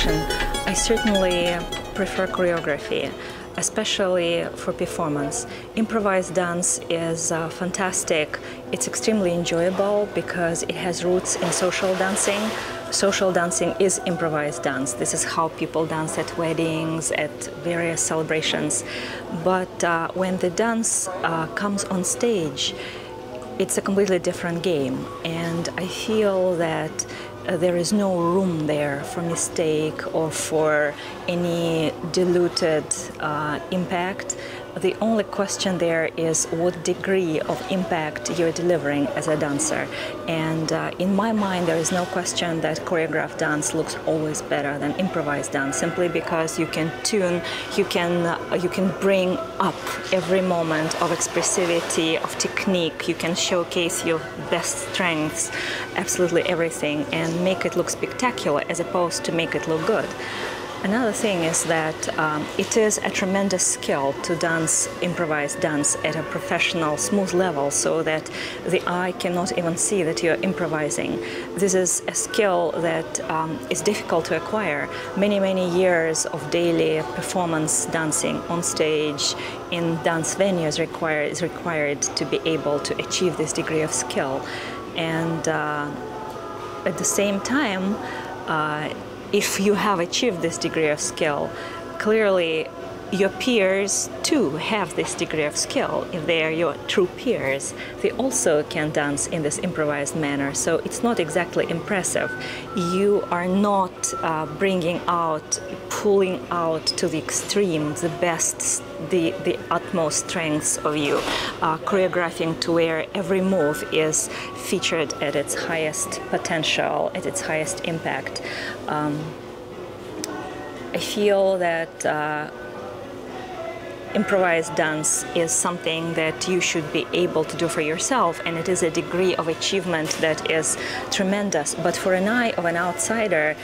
improvisation, I certainly prefer choreography, especially for performance. Improvised dance is fantastic. It's extremely enjoyable because it has roots in social dancing. Social dancing is improvised dance. This is how people dance at weddings, at various celebrations. But when the dance comes on stage, it's a completely different game. And I feel that there is no room there for mistake or for any diluted impact. The only question there is what degree of impact you're delivering as a dancer. And in my mind, there is no question that choreographed dance looks always better than improvised dance, simply because you can tune, you can bring up every moment of expressivity, of technique, you can showcase your best strengths, absolutely everything, and make it look spectacular as opposed to make it look good. Another thing is that it is a tremendous skill to dance improvised dance at a professional, smooth level so that the eye cannot even see that you're improvising. This is a skill that is difficult to acquire. Many, many years of daily performance dancing on stage in dance venues is required to be able to achieve this degree of skill. And at the same time, if you have achieved this degree of skill, clearly your peers too have this degree of skill. If they are your true peers, they also can dance in this improvised manner. So it's not exactly impressive. You are not bringing out, pulling out to the extreme the best, the utmost strengths of you, choreographing to where every move is featured at its highest potential, at its highest impact. I feel that improvised dance is something that you should be able to do for yourself, and it is a degree of achievement that is tremendous. But for an eye of an outsider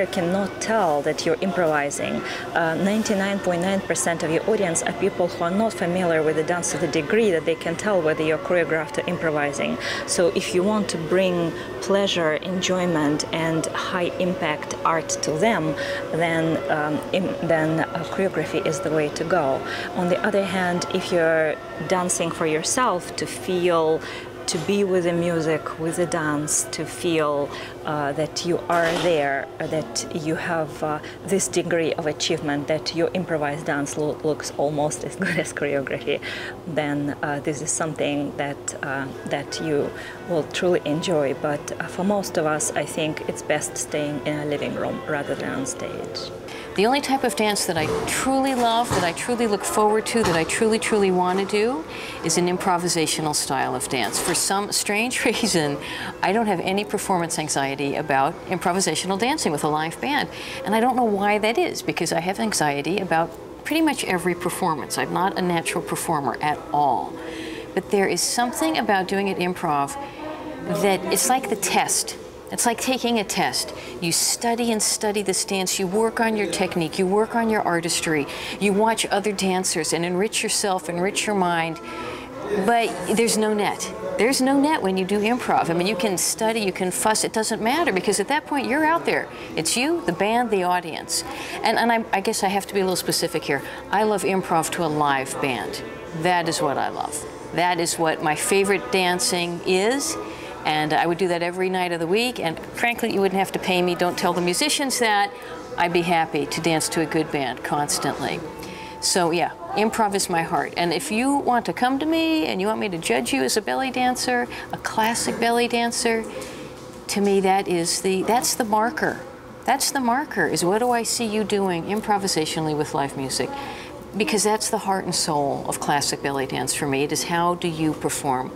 cannot tell that you're improvising. 99.9% of your audience are people who are not familiar with the dance to the degree that they can tell whether you're choreographed or improvising. So if you want to bring pleasure, enjoyment, and high impact art to them, then choreography is the way to go. On the other hand, if you're dancing for yourself to feel, to be with the music, with the dance, to feel that you are there, that you have this degree of achievement, that your improvised dance looks almost as good as choreography, then this is something that you will truly enjoy. But for most of us, I think it's best staying in a living room rather than on stage. The only type of dance that I truly love, that I truly look forward to, that I truly want to do is an improvisational style of dance. For some strange reason, I don't have any performance anxiety about improvisational dancing with a live band. And I don't know why that is, because I have anxiety about pretty much every performance. I'm not a natural performer at all. But there is something about doing it improv that it's like the test. It's like taking a test. You study and study this dance, you work on your technique, you work on your artistry, you watch other dancers and enrich yourself, enrich your mind, but there's no net. There's no net when you do improv. I mean, you can study, you can fuss, it doesn't matter, because at that point you're out there. It's you, the band, the audience. And I guess I have to be a little specific here. I love improv to a live band. That is what I love. That is what my favorite dancing is. And I would do that every night of the week, and frankly, you wouldn't have to pay me. Don't tell the musicians that. I'd be happy to dance to a good band constantly. So yeah, improv is my heart. And if you want to come to me and you want me to judge you as a belly dancer, a classic belly dancer, to me that's the marker. That's the marker, is what do I see you doing improvisationally with live music? Because that's the heart and soul of classic belly dance for me. It is how do you perform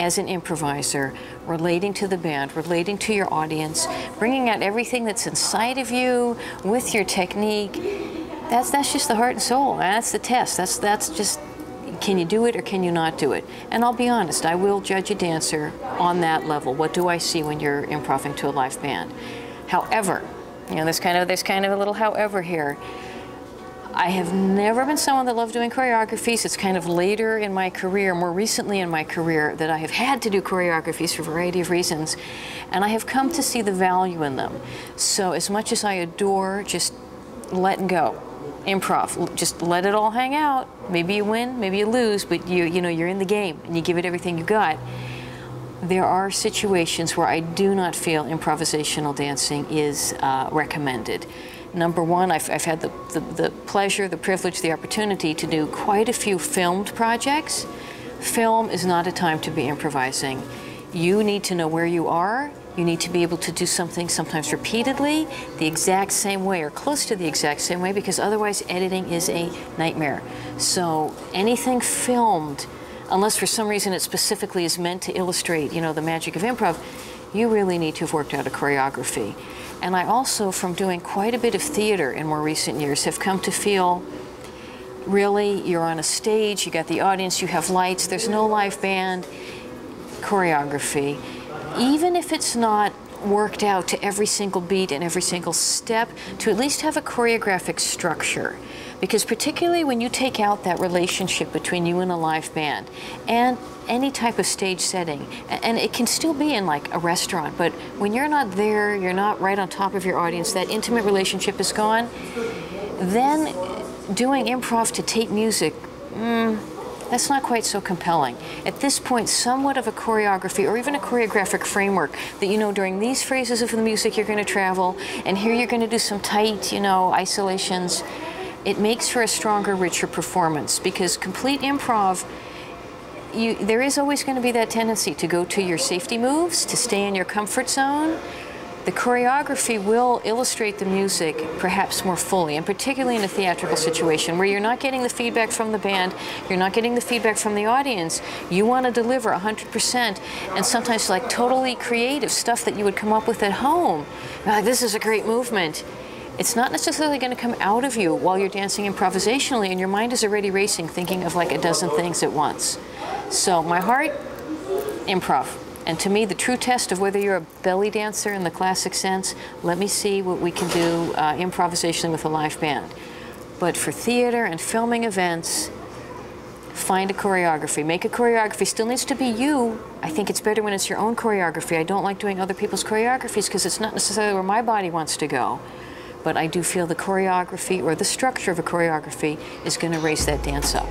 as an improviser, relating to the band, relating to your audience, bringing out everything that's inside of you with your technique. That's just the heart and soul. That's the test. That's just, can you do it or can you not do it? And I'll be honest, I will judge a dancer on that level. What do I see when you're improvising to a live band? However, you know, there's kind of a little however here. I have never been someone that loved doing choreographies. It's kind of later in my career, more recently in my career, that I have had to do choreographies for a variety of reasons, and I have come to see the value in them. So as much as I adore just letting go, improv, just let it all hang out. Maybe you win, maybe you lose, but you know, you're in the game and you give it everything you got. There are situations where I do not feel improvisational dancing is recommended. Number one, I've had the pleasure, the privilege, the opportunity to do quite a few filmed projects. Film is not a time to be improvising. You need to know where you are. You need to be able to do something sometimes repeatedly, the exact same way or close to the exact same way, because otherwise editing is a nightmare. So anything filmed, unless for some reason it specifically is meant to illustrate, you know, the magic of improv, you really need to have worked out a choreography. And I also, from doing quite a bit of theater in more recent years, have come to feel, really, you're on a stage, you got the audience, you have lights, there's no live band. Choreography, even if it's not worked out to every single beat and every single step, to at least have a choreographic structure. Because particularly when you take out that relationship between you and a live band and any type of stage setting, and it can still be in like a restaurant, but when you're not there, you're not right on top of your audience, that intimate relationship is gone, then doing improv to tape music, that's not quite so compelling. At this point, somewhat of a choreography or even a choreographic framework that, you know, during these phrases of the music you're going to travel, and here you're going to do some tight, you know, isolations. It makes for a stronger, richer performance, because complete improv, there is always going to be that tendency to go to your safety moves, to stay in your comfort zone. The choreography will illustrate the music perhaps more fully, and particularly in a theatrical situation where you're not getting the feedback from the band, you're not getting the feedback from the audience. You want to deliver 100%, and sometimes like totally creative stuff that you would come up with at home. Like, this is a great movement. It's not necessarily going to come out of you while you're dancing improvisationally, and your mind is already racing, thinking of like a dozen things at once. So my heart, improv. And to me, the true test of whether you're a belly dancer in the classic sense, let me see what we can do improvisationally with a live band. But for theater and filming events, find a choreography. Make a choreography. Still needs to be you. I think it's better when it's your own choreography. I don't like doing other people's choreographies because it's not necessarily where my body wants to go. But I do feel the choreography or the structure of a choreography is going to raise that dance up.